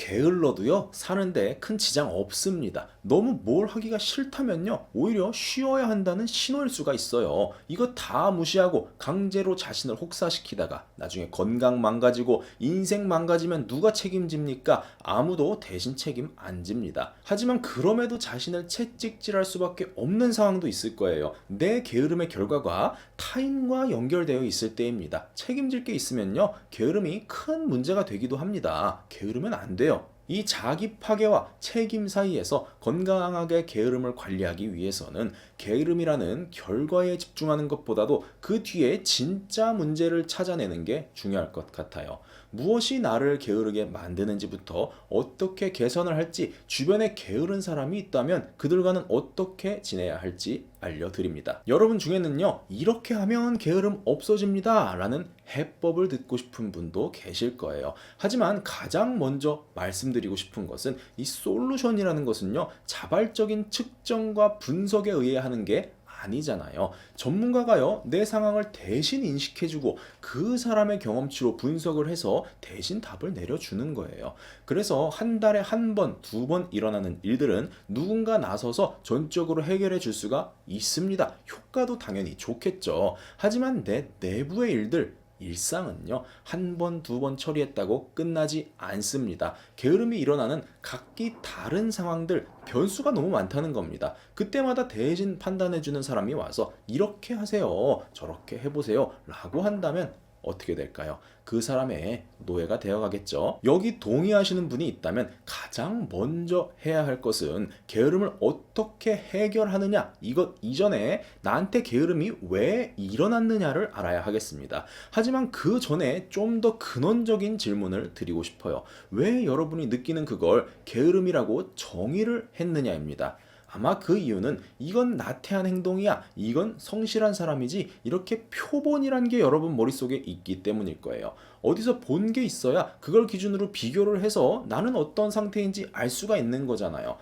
게을러도요, 사는데 큰 지장 없습니다. 너무 뭘 하기가 싫다면요, 오히려 쉬어야 한다는 신호일 수가 있어요. 이거 다 무시하고 강제로 자신을 혹사시키다가 나중에 건강 망가지고 인생 망가지면 누가 책임집니까? 아무도 대신 책임 안 집니다. 하지만 그럼에도 자신을 채찍질할 수밖에 없는 상황도 있을 거예요. 내 게으름의 결과가 타인과 연결되어 있을 때입니다. 책임질 게 있으면요, 게으름이 큰 문제가 되기도 합니다. 게으르면 안 돼요. 이 자기 파괴와 책임 사이에서 건강하게 게으름을 관리하기 위해서는 게으름이라는 결과에 집중하는 것보다도 그 뒤에 진짜 문제를 찾아내는 게 중요할 것 같아요. 무엇이 나를 게으르게 만드는지부터 어떻게 개선을 할지, 주변에 게으른 사람이 있다면 그들과는 어떻게 지내야 할지 알려드립니다. 여러분 중에는요, 이렇게 하면 게으름 없어집니다 라는 해법을 듣고 싶은 분도 계실 거예요. 하지만 가장 먼저 말씀드리고 싶은 것은, 이 솔루션이라는 것은요, 자발적인 측정과 분석에 의해 하는 게 아니잖아요. 전문가가요, 내 상황을 대신 인식해주고 그 사람의 경험치로 분석을 해서 대신 답을 내려주는 거예요. 그래서 한 달에 한 번, 두 번 일어나는 일들은 누군가 나서서 전적으로 해결해 줄 수가 있습니다. 효과도 당연히 좋겠죠. 하지만 내 내부의 일들, 일상은요, 한 번, 두 번 처리했다고 끝나지 않습니다. 게으름이 일어나는 각기 다른 상황들, 변수가 너무 많다는 겁니다. 그때마다 대신 판단해주는 사람이 와서 이렇게 하세요, 저렇게 해보세요 라고 한다면 어떻게 될까요? 그 사람의 노예가 되어가겠죠. 여기 동의하시는 분이 있다면 가장 먼저 해야 할 것은 게으름을 어떻게 해결하느냐, 이것 이전에 나한테 게으름이 왜 일어났느냐를 알아야 하겠습니다. 하지만 그 전에 좀 더 근원적인 질문을 드리고 싶어요. 왜 여러분이 느끼는 그걸 게으름이라고 정의를 했느냐입니다. 아마 그 이유는 이건 나태한 행동이야, 이건 성실한 사람이지, 이렇게 표본이란 게 여러분 머릿속에 있기 때문일 거예요. 어디서 본 게 있어야 그걸 기준으로 비교를 해서 나는 어떤 상태인지 알 수가 있는 거잖아요.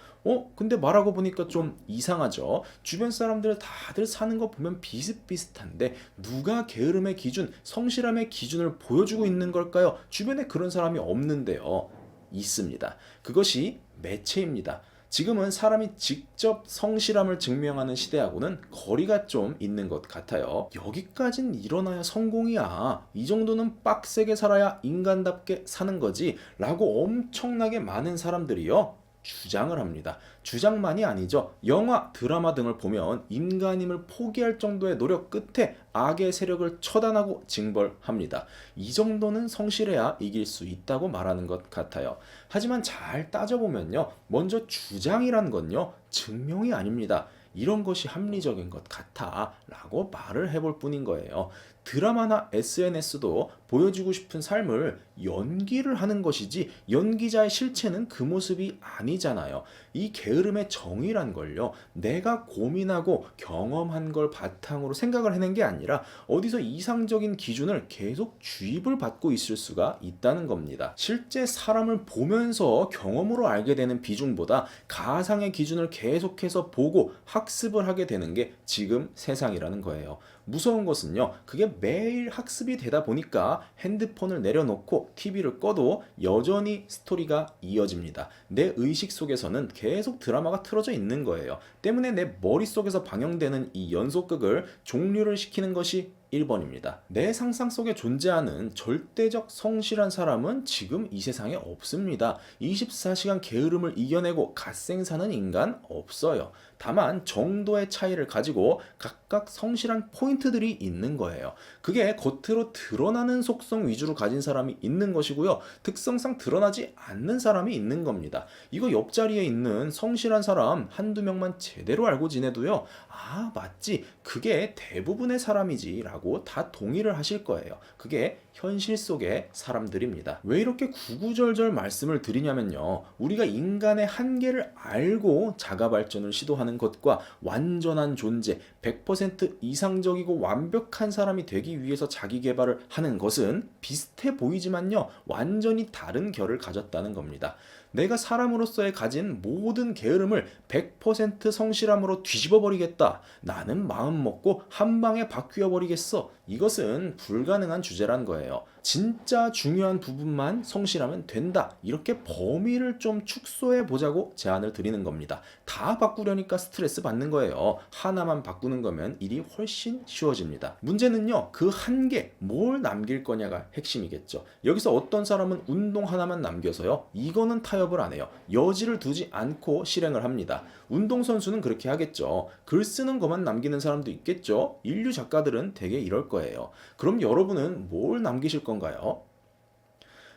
근데 말하고 보니까 좀 이상하죠. 주변 사람들 다들 사는 거 보면 비슷비슷한데 누가 게으름의 기준, 성실함의 기준을 보여주고 있는 걸까요? 주변에 그런 사람이 없는데요. 있습니다. 그것이 매체입니다. 지금은 사람이 직접 성실함을 증명하는 시대하고는 거리가 좀 있는 것 같아요. 여기까진 일어나야 성공이야, 이 정도는 빡세게 살아야 인간답게 사는 거지 라고 엄청나게 많은 사람들이요, 주장을 합니다. 주장만이 아니죠. 영화, 드라마 등을 보면 인간임을 포기할 정도의 노력 끝에 악의 세력을 처단하고 징벌합니다. 이 정도는 성실해야 이길 수 있다고 말하는 것 같아요. 하지만 잘 따져보면요, 먼저 주장이란 건요, 증명이 아닙니다. 이런 것이 합리적인 것 같아 라고 말을 해볼 뿐인 거예요. 드라마나 SNS도 보여주고 싶은 삶을 연기를 하는 것이지 연기자의 실체는 그 모습이 아니잖아요. 이 게으름의 정의란 걸요, 내가 고민하고 경험한 걸 바탕으로 생각을 해낸 게 아니라 어디서 이상적인 기준을 계속 주입을 받고 있을 수가 있다는 겁니다. 실제 사람을 보면서 경험으로 알게 되는 비중보다 가상의 기준을 계속해서 보고 학습을 하게 되는 게 지금 세상이라는 거예요. 무서운 것은요, 그게 매일 학습이 되다 보니까 핸드폰을 내려놓고 TV를 꺼도 여전히 스토리가 이어집니다. 내 의식 속에서는 계속 드라마가 틀어져 있는 거예요. 때문에 내 머릿속에서 방영되는 이 연속극을 종료를 시키는 것이 1번입니다. 내 상상 속에 존재하는 절대적 성실한 사람은 지금 이 세상에 없습니다. 24시간 게으름을 이겨내고 갓생사는 인간 없어요. 다만 정도의 차이를 가지고 각각 성실한 포인트들이 있는 거예요. 그게 겉으로 드러나는 속성 위주로 가진 사람이 있는 것이고요, 특성상 드러나지 않는 사람이 있는 겁니다. 이거 옆자리에 있는 성실한 사람 한두 명만 제대로 알고 지내도요, 아 맞지, 그게 대부분의 사람이지 라고 다 동의를 하실 거예요. 그게 현실 속의 사람들입니다. 왜 이렇게 구구절절 말씀을 드리냐면요, 우리가 인간의 한계를 알고 자가 발전을 시도하는 것과 완전한 존재, 100% 이상적이고 완벽한 사람이 되기 위해서 자기 개발을 하는 것은 비슷해 보이지만요, 완전히 다른 결을 가졌다는 겁니다. 내가 사람으로서의 가진 모든 게으름을 100% 성실함으로 뒤집어 버리겠다, 나는 마음 먹고 한 방에 바뀌어 버리겠어, 이것은 불가능한 주제란 거예요. 진짜 중요한 부분만 성실하면 된다. 이렇게 범위를 좀 축소해 보자고 제안을 드리는 겁니다. 다 바꾸려니까 스트레스 받는 거예요. 하나만 바꾸는 거면 일이 훨씬 쉬워집니다. 문제는요, 그 한 개, 뭘 남길 거냐가 핵심이겠죠. 여기서 어떤 사람은 운동 하나만 남겨서요, 이거는 타협을 안 해요. 여지를 두지 않고 실행을 합니다. 운동선수는 그렇게 하겠죠. 글 쓰는 것만 남기는 사람도 있겠죠. 인류 작가들은 대개 이럴 거예요. 그럼 여러분은 뭘 남기실 건가요?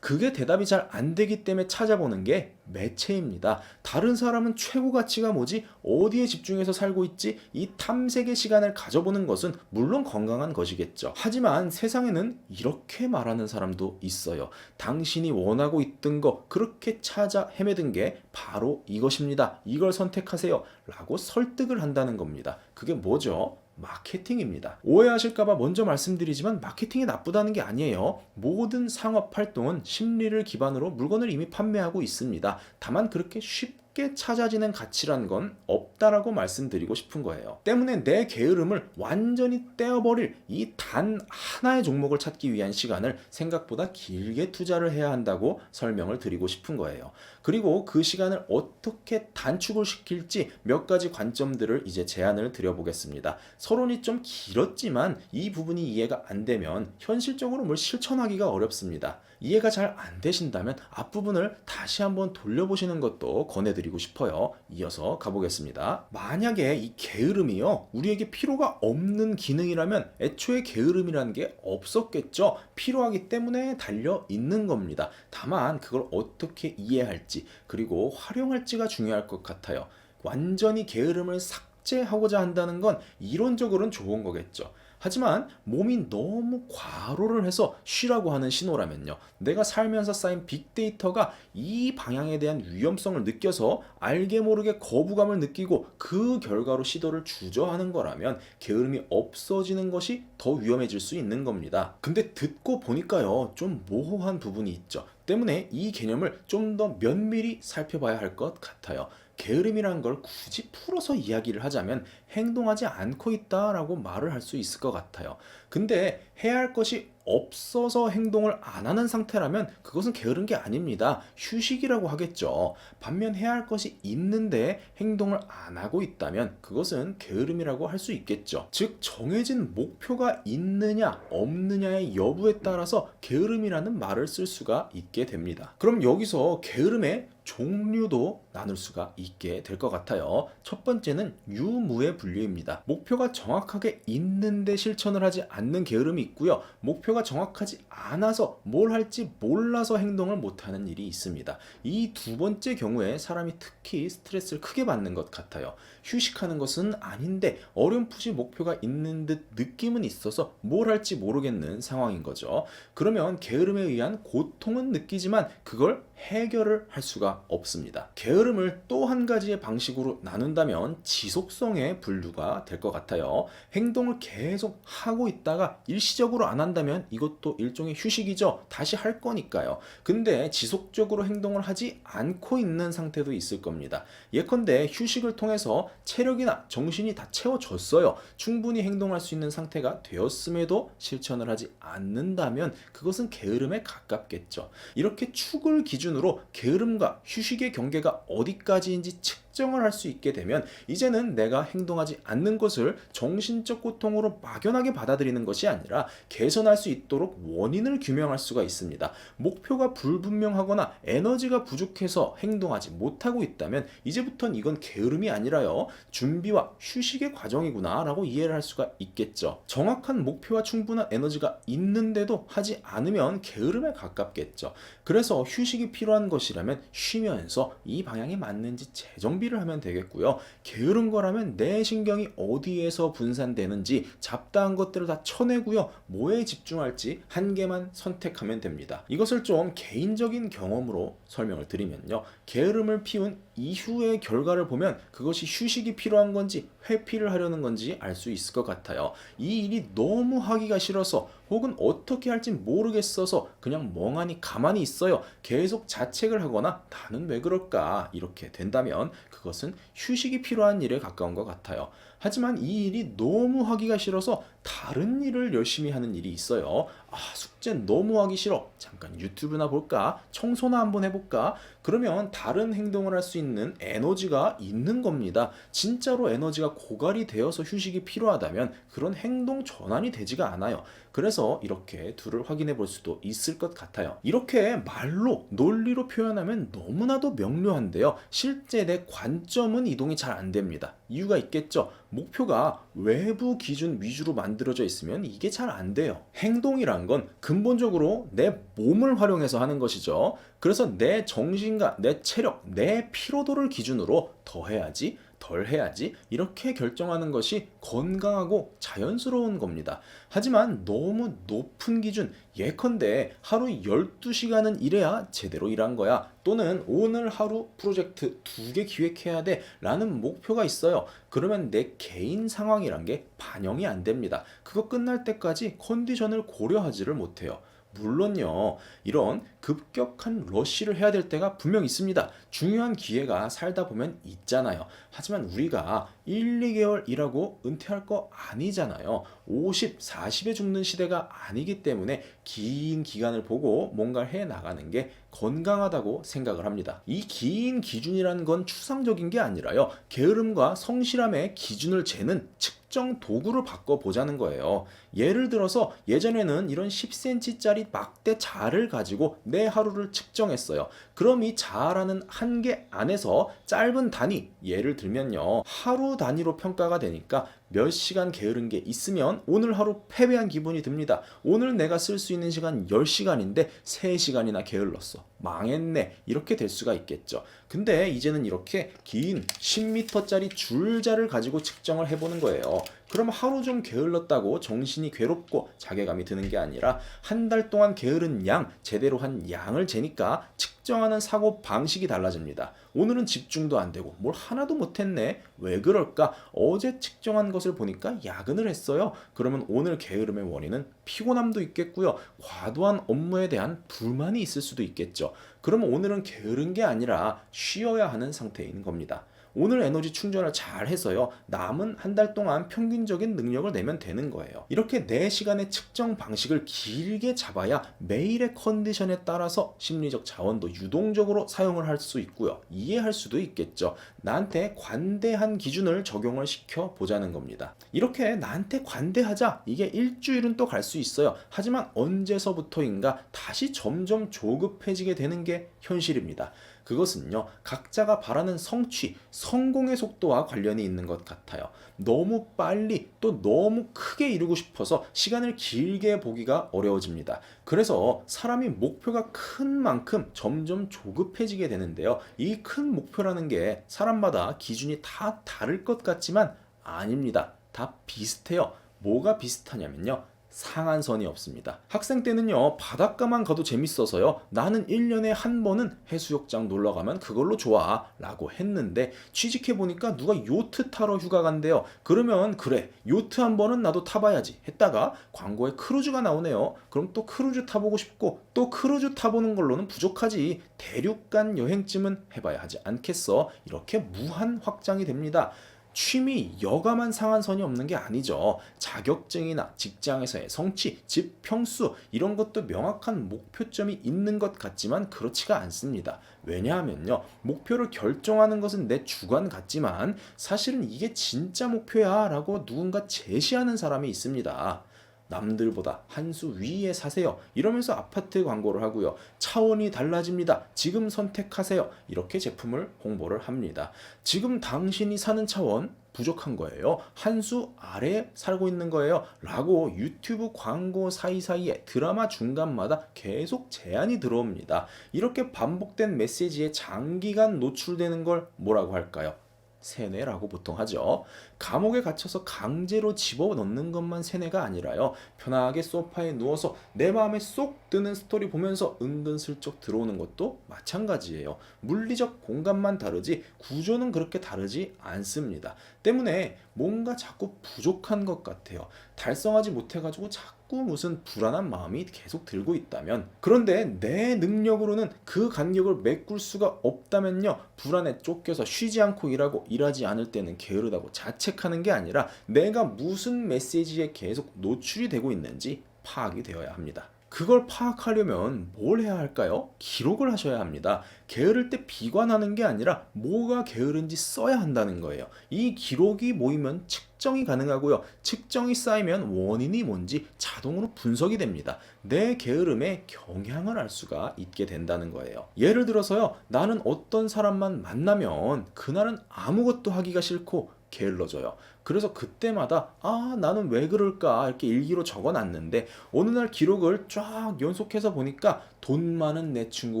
그게 대답이 잘 안 되기 때문에 찾아보는 게 매체입니다. 다른 사람은 최고 가치가 뭐지? 어디에 집중해서 살고 있지? 이 탐색의 시간을 가져보는 것은 물론 건강한 것이겠죠. 하지만 세상에는 이렇게 말하는 사람도 있어요. 당신이 원하고 있던 거 그렇게 찾아 헤매든 게 바로 이것입니다. 이걸 선택하세요. 라고 설득을 한다는 겁니다. 그게 뭐죠? 마케팅입니다. 오해하실까봐 먼저 말씀드리지만 마케팅이 나쁘다는 게 아니에요. 모든 상업 활동은 심리를 기반으로 물건을 이미 판매하고 있습니다. 다만 그렇게 쉽게 찾아지는 가치란 건 없다라고 말씀드리고 싶은 거예요. 때문에 내 게으름을 완전히 떼어버릴 이 단 하나의 종목을 찾기 위한 시간을 생각보다 길게 투자를 해야 한다고 설명을 드리고 싶은 거예요. 그리고 그 시간을 어떻게 단축을 시킬지 몇 가지 관점들을 이제 제안을 드려보겠습니다. 서론이 좀 길었지만 이 부분이 이해가 안 되면 현실적으로 뭘 실천하기가 어렵습니다. 이해가 잘 안 되신다면 앞부분을 다시 한번 돌려보시는 것도 권해드리고 싶어요. 이어서 가보겠습니다. 만약에 이 게으름이요, 우리에게 필요가 없는 기능이라면 애초에 게으름이라는 게 없었겠죠. 필요하기 때문에 달려 있는 겁니다. 다만 그걸 어떻게 이해할지 그리고 활용할지가 중요할 것 같아요. 완전히 게으름을 삭제하고자 한다는 건 이론적으로는 좋은 거겠죠. 하지만 몸이 너무 과로를 해서 쉬라고 하는 신호라면요, 내가 살면서 쌓인 빅데이터가 이 방향에 대한 위험성을 느껴서 알게 모르게 거부감을 느끼고 그 결과로 시도를 주저하는 거라면 게으름이 없어지는 것이 더 위험해질 수 있는 겁니다. 근데 듣고 보니까요, 좀 모호한 부분이 있죠. 때문에 이 개념을 좀 더 면밀히 살펴봐야 할 것 같아요. 게으름이라는 걸 굳이 풀어서 이야기를 하자면 행동하지 않고 있다라고 말을 할 수 있을 것 같아요. 근데 해야 할 것이 없어서 행동을 안 하는 상태라면 그것은 게으른 게 아닙니다. 휴식이라고 하겠죠. 반면 해야 할 것이 있는데 행동을 안 하고 있다면 그것은 게으름이라고 할 수 있겠죠. 즉 정해진 목표가 있느냐 없느냐의 여부에 따라서 게으름이라는 말을 쓸 수가 있게 됩니다. 그럼 여기서 게으름의 종류도 나눌 수가 있게 될 것 같아요. 첫 번째는 유무의 분류입니다. 목표가 정확하게 있는데 실천을 하지 않는 게으름이 있고요. 목표가 정확하지 않아서 뭘 할지 몰라서 행동을 못하는 일이 있습니다. 이 두 번째 경우에 사람이 특히 스트레스를 크게 받는 것 같아요. 휴식하는 것은 아닌데 어렴풋이 목표가 있는 듯 느낌은 있어서 뭘 할지 모르겠는 상황인 거죠. 그러면 게으름에 의한 고통은 느끼지만 그걸 해결을 할 수가 없습니다. 게으름을 또 한 가지의 방식으로 나눈다면 지속성의 분류가 될 것 같아요. 행동을 계속 하고 있다가 일시적으로 안 한다면 이것도 일종의 휴식이죠. 다시 할 거니까요. 근데 지속적으로 행동을 하지 않고 있는 상태도 있을 겁니다. 예컨대 휴식을 통해서 체력이나 정신이 다 채워졌어요. 충분히 행동할 수 있는 상태가 되었음에도 실천을 하지 않는다면 그것은 게으름에 가깝겠죠. 이렇게 축을 기준으로 게으름과 휴식의 경계가 어디까지인지 측정을 할 수 있게 되면 이제는 내가 행동하지 않는 것을 정신적 고통으로 막연하게 받아들이는 것이 아니라 개선할 수 있도록 원인을 규명할 수가 있습니다. 목표가 불분명하거나 에너지가 부족해서 행동하지 못하고 있다면 이제부터는 이건 게으름이 아니라요, 준비와 휴식의 과정이구나 라고 이해를 할 수가 있겠죠. 정확한 목표와 충분한 에너지가 있는데도 하지 않으면 게으름에 가깝겠죠. 그래서 휴식이 필요한 것이라면 쉬면서 이 방향에 맞는지 재정비를 하면 되겠고요. 게으른 거라면 내 신경이 어디에서 분산되는지 잡다한 것들을 다 쳐내고요. 뭐에 집중할지 한 개만 선택하면 됩니다. 이것을 좀 개인적인 경험으로 설명을 드리면요, 게으름을 피운 이후의 결과를 보면 그것이 휴식이 필요한 건지 회피를 하려는 건지 알 수 있을 것 같아요. 이 일이 너무 하기가 싫어서 혹은 어떻게 할지 모르겠어서 그냥 멍하니 가만히 있어요. 계속 자책을 하거나 나는 왜 그럴까 이렇게 된다면 그것은 휴식이 필요한 일에 가까운 것 같아요. 하지만 이 일이 너무 하기가 싫어서 다른 일을 열심히 하는 일이 있어요. 아, 숙제 너무 하기 싫어. 잠깐 유튜브나 볼까? 청소나 한번 해볼까? 그러면 다른 행동을 할 수 있는 에너지가 있는 겁니다. 진짜로 에너지가 고갈이 되어서 휴식이 필요하다면 그런 행동 전환이 되지가 않아요. 그래서 이렇게 둘을 확인해 볼 수도 있을 것 같아요. 이렇게 말로, 논리로 표현하면 너무나도 명료한데요. 실제 내 관점은 이동이 잘 안 됩니다. 이유가 있겠죠. 목표가 외부 기준 위주로 만들어져 있으면 이게 잘 안 돼요. 행동이란 건 근본적으로 내 몸을 활용해서 하는 것이죠. 그래서 내 정신과 내 체력, 내 피로도를 기준으로 더 해야지, 덜 해야지 이렇게 결정하는 것이 건강하고 자연스러운 겁니다. 하지만 너무 높은 기준, 예컨대 하루 12시간은 일해야 제대로 일한 거야. 또는 오늘 하루 프로젝트 2개 기획해야 돼 라는 목표가 있어요. 그러면 내 개인 상황이란 게 반영이 안 됩니다. 그거 끝날 때까지 컨디션을 고려하지를 못해요. 물론요, 이런 급격한 러쉬를 해야 될 때가 분명 있습니다. 중요한 기회가 살다 보면 있잖아요. 하지만 우리가 1, 2개월 일하고 은퇴할 거 아니잖아요. 50, 40에 죽는 시대가 아니기 때문에 긴 기간을 보고 뭔가를 해 나가는 게 건강하다고 생각을 합니다. 이 긴 기준이라는 건 추상적인 게 아니라요. 게으름과 성실함의 기준을 재는 측정 도구를 바꿔보자는 거예요. 예를 들어서 예전에는 이런 10cm짜리 막대 자를 가지고 내 하루를 측정했어요. 그럼 이 자라는 한계 안에서 짧은 단위, 예를 들면요. 하루 단위로 평가가 되니까 몇 시간 게으른 게 있으면 오늘 하루 패배한 기분이 듭니다. 오늘 내가 쓸 수 있는 시간 10시간인데 3시간이나 게을렀어. 망했네. 이렇게 될 수가 있겠죠. 근데 이제는 이렇게 긴 10m짜리 줄자를 가지고 측정을 해보는 거예요. 그럼 하루 좀 게을렀다고 정신이 괴롭고 자괴감이 드는 게 아니라 한 달 동안 게으른 양, 제대로 한 양을 재니까 측정하는 사고 방식이 달라집니다. 오늘은 집중도 안 되고 뭘 하나도 못했네. 왜 그럴까? 어제 측정한 것을 보니까 야근을 했어요. 그러면 오늘 게으름의 원인은 피곤함도 있겠고요. 과도한 업무에 대한 불만이 있을 수도 있겠죠. 그러면 오늘은 게으른 게 아니라 쉬어야 하는 상태인 겁니다. 오늘 에너지 충전을 잘 해서요. 남은 한 달 동안 평균적인 능력을 내면 되는 거예요. 이렇게 내 시간의 측정 방식을 길게 잡아야 매일의 컨디션에 따라서 심리적 자원도 유동적으로 사용을 할 수 있고요. 이해할 수도 있겠죠. 나한테 관대한 기준을 적용을 시켜 보자는 겁니다. 이렇게 나한테 관대하자. 이게 일주일은 또 갈 수 있어요. 하지만 언제서부터인가 다시 점점 조급해지게 되는 게 현실입니다. 그것은요, 각자가 바라는 성취, 성공의 속도와 관련이 있는 것 같아요. 너무 빨리 또 너무 크게 이루고 싶어서 시간을 길게 보기가 어려워집니다. 그래서 사람이 목표가 큰 만큼 점점 조급해지게 되는데요. 이 큰 목표라는 게 사람마다 기준이 다 다를 것 같지만 아닙니다. 다 비슷해요. 뭐가 비슷하냐면요. 상한선이 없습니다. 학생 때는요, 바닷가만 가도 재밌어서요, 나는 1년에 한 번은 해수욕장 놀러 가면 그걸로 좋아 라고 했는데, 취직해보니까 누가 요트 타러 휴가 간대요. 그러면 그래, 요트 한 번은 나도 타봐야지 했다가 광고에 크루즈가 나오네요. 그럼 또 크루즈 타보고 싶고, 또 크루즈 타보는 걸로는 부족하지. 대륙간 여행쯤은 해봐야 하지 않겠어. 이렇게 무한 확장이 됩니다. 취미, 여가만 상한선이 없는 게 아니죠. 자격증이나 직장에서의 성취, 집 평수 이런 것도 명확한 목표점이 있는 것 같지만 그렇지가 않습니다. 왜냐하면요. 목표를 결정하는 것은 내 주관 같지만 사실은 이게 진짜 목표야 라고 누군가 제시하는 사람이 있습니다. 남들보다 한 수 위에 사세요. 이러면서 아파트 광고를 하고요. 차원이 달라집니다. 지금 선택하세요. 이렇게 제품을 홍보를 합니다. 지금 당신이 사는 차원 부족한 거예요. 한 수 아래에 살고 있는 거예요. 라고 유튜브 광고 사이사이에 드라마 중간마다 계속 제안이 들어옵니다. 이렇게 반복된 메시지에 장기간 노출되는 걸 뭐라고 할까요? 세뇌라고 보통 하죠. 감옥에 갇혀서 강제로 집어넣는 것만 세뇌가 아니라요. 편하게 소파에 누워서 내 마음에 쏙 드는 스토리 보면서 은근슬쩍 들어오는 것도 마찬가지예요. 물리적 공간만 다르지 구조는 그렇게 다르지 않습니다. 때문에 뭔가 자꾸 부족한 것 같아요. 달성하지 못해가지고 자꾸 무슨 불안한 마음이 계속 들고 있다면, 그런데 내 능력으로는 그 간격을 메꿀 수가 없다면요, 불안에 쫓겨서 쉬지 않고 일하고 일하지 않을 때는 게으르다고 자책하는 게 아니라 내가 무슨 메시지에 계속 노출이 되고 있는지 파악이 되어야 합니다. 그걸 파악하려면 뭘 해야 할까요? 기록을 하셔야 합니다. 게으를 때 비관하는 게 아니라 뭐가 게으른지 써야 한다는 거예요. 이 기록이 모이면 측정이 가능하고요. 측정이 쌓이면 원인이 뭔지 자동으로 분석이 됩니다. 내 게으름에 경향을 알 수가 있게 된다는 거예요. 예를 들어서요, 나는 어떤 사람만 만나면 그날은 아무것도 하기가 싫고 게을러져요. 그래서 그때마다 나는 왜 그럴까 이렇게 일기로 적어놨는데, 어느 날 기록을 쫙 연속해서 보니까 돈 많은 내 친구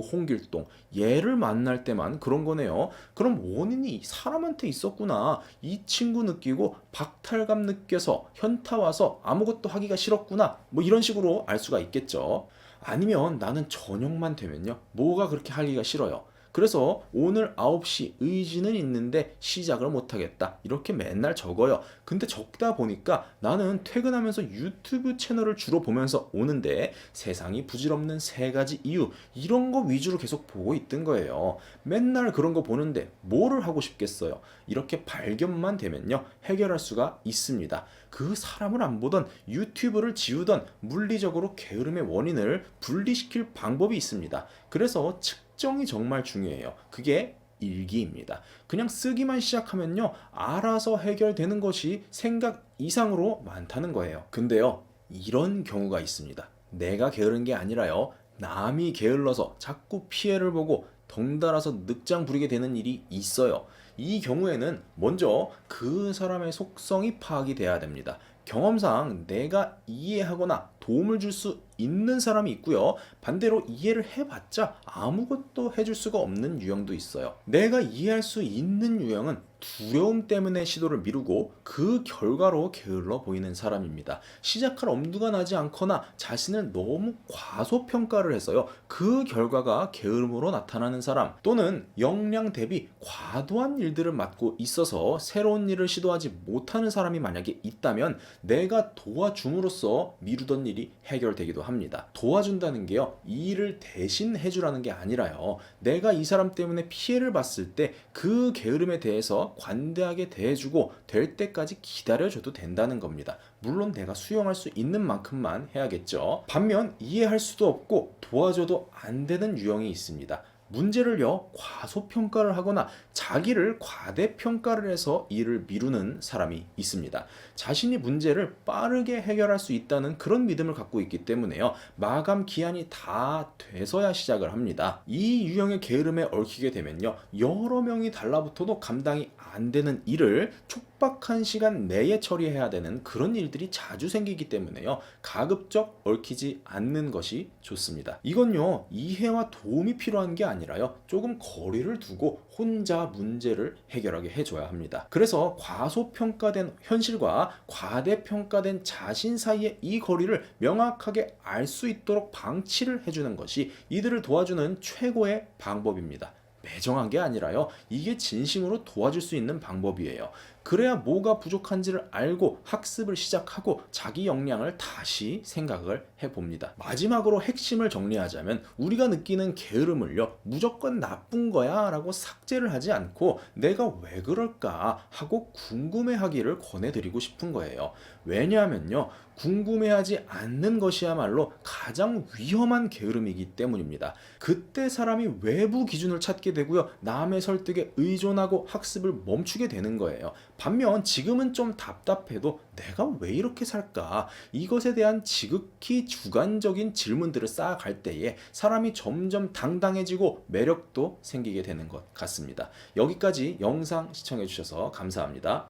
홍길동, 얘를 만날 때만 그런 거네요. 그럼 원인이 사람한테 있었구나. 이 친구 느끼고 박탈감 느껴서 현타 와서 아무것도 하기가 싫었구나. 뭐 이런 식으로 알 수가 있겠죠. 아니면 나는 저녁만 되면요, 뭐가 그렇게 하기가 싫어요. 그래서 오늘 9시 의지는 있는데 시작을 못하겠다, 이렇게 맨날 적어요. 근데 적다 보니까 나는 퇴근하면서 유튜브 채널을 주로 보면서 오는데 세상이 부질없는 3가지 이유, 이런 거 위주로 계속 보고 있던 거예요. 맨날 그런 거 보는데 뭐를 하고 싶겠어요. 이렇게 발견만 되면요, 해결할 수가 있습니다. 그 사람을 안 보던 유튜브를 지우던 물리적으로 게으름의 원인을 분리시킬 방법이 있습니다. 그래서 측정이 정말 중요해요. 그게 일기입니다. 그냥 쓰기만 시작하면요, 알아서 해결되는 것이 생각 이상으로 많다는 거예요. 근데요, 이런 경우가 있습니다. 내가 게으른 게 아니라요, 남이 게을러서 자꾸 피해를 보고 덩달아서 늑장 부리게 되는 일이 있어요. 이 경우에는 먼저 그 사람의 속성이 파악이 돼야 됩니다. 경험상 내가 이해하거나 도움을 줄 수 있는 사람이 있고요. 반대로 이해를 해봤자 아무것도 해줄 수가 없는 유형도 있어요. 내가 이해할 수 있는 유형은 두려움 때문에 시도를 미루고 그 결과로 게을러 보이는 사람입니다. 시작할 엄두가 나지 않거나 자신을 너무 과소평가를 해서요, 그 결과가 게으름으로 나타나는 사람, 또는 역량 대비 과도한 일들을 맡고 있어서 새로운 일을 시도하지 못하는 사람이 만약에 있다면 내가 도와줌으로써 미루던 일이 해결되기도 합니다. 도와준다는 게요, 이 일을 대신 해주라는 게 아니라요, 내가 이 사람 때문에 피해를 봤을 때 그 게으름에 대해서 관대하게 대해주고 될 때까지 기다려줘도 된다는 겁니다. 물론 내가 수용할 수 있는 만큼만 해야겠죠. 반면 이해할 수도 없고 도와줘도 안 되는 유형이 있습니다. 문제를요, 과소평가를 하거나 자기를 과대평가를 해서 일을 미루는 사람이 있습니다. 자신이 문제를 빠르게 해결할 수 있다는 그런 믿음을 갖고 있기 때문에요, 마감 기한이 다 돼서야 시작을 합니다. 이 유형의 게으름에 얽히게 되면요, 여러 명이 달라붙어도 감당이 안 되는 일을 촉박한 시간 내에 처리해야 되는 그런 일들이 자주 생기기 때문에요, 가급적 얽히지 않는 것이 좋습니다. 이건요, 이해와 도움이 필요한 게 아니라요, 조금 거리를 두고 혼자 문제를 해결하게 해줘야 합니다. 그래서 과소평가된 현실과 과대평가된 자신 사이의 이 거리를 명확하게 알 수 있도록 방치를 해주는 것이 이들을 도와주는 최고의 방법입니다. 매정한 게 아니라요, 이게 진심으로 도와줄 수 있는 방법이에요. 그래야 뭐가 부족한지를 알고 학습을 시작하고 자기 역량을 다시 생각을 해봅니다. 마지막으로 핵심을 정리하자면, 우리가 느끼는 게으름을요, 무조건 나쁜 거야 라고 삭제를 하지 않고 내가 왜 그럴까 하고 궁금해하기를 권해드리고 싶은 거예요. 왜냐하면요, 궁금해하지 않는 것이야말로 가장 위험한 게으름이기 때문입니다. 그때 사람이 외부 기준을 찾게 되고요, 남의 설득에 의존하고 학습을 멈추게 되는 거예요. 반면 지금은 좀 답답해도 내가 왜 이렇게 살까? 이것에 대한 지극히 주관적인 질문들을 쌓아갈 때에 사람이 점점 당당해지고 매력도 생기게 되는 것 같습니다. 여기까지 영상 시청해 주셔서 감사합니다.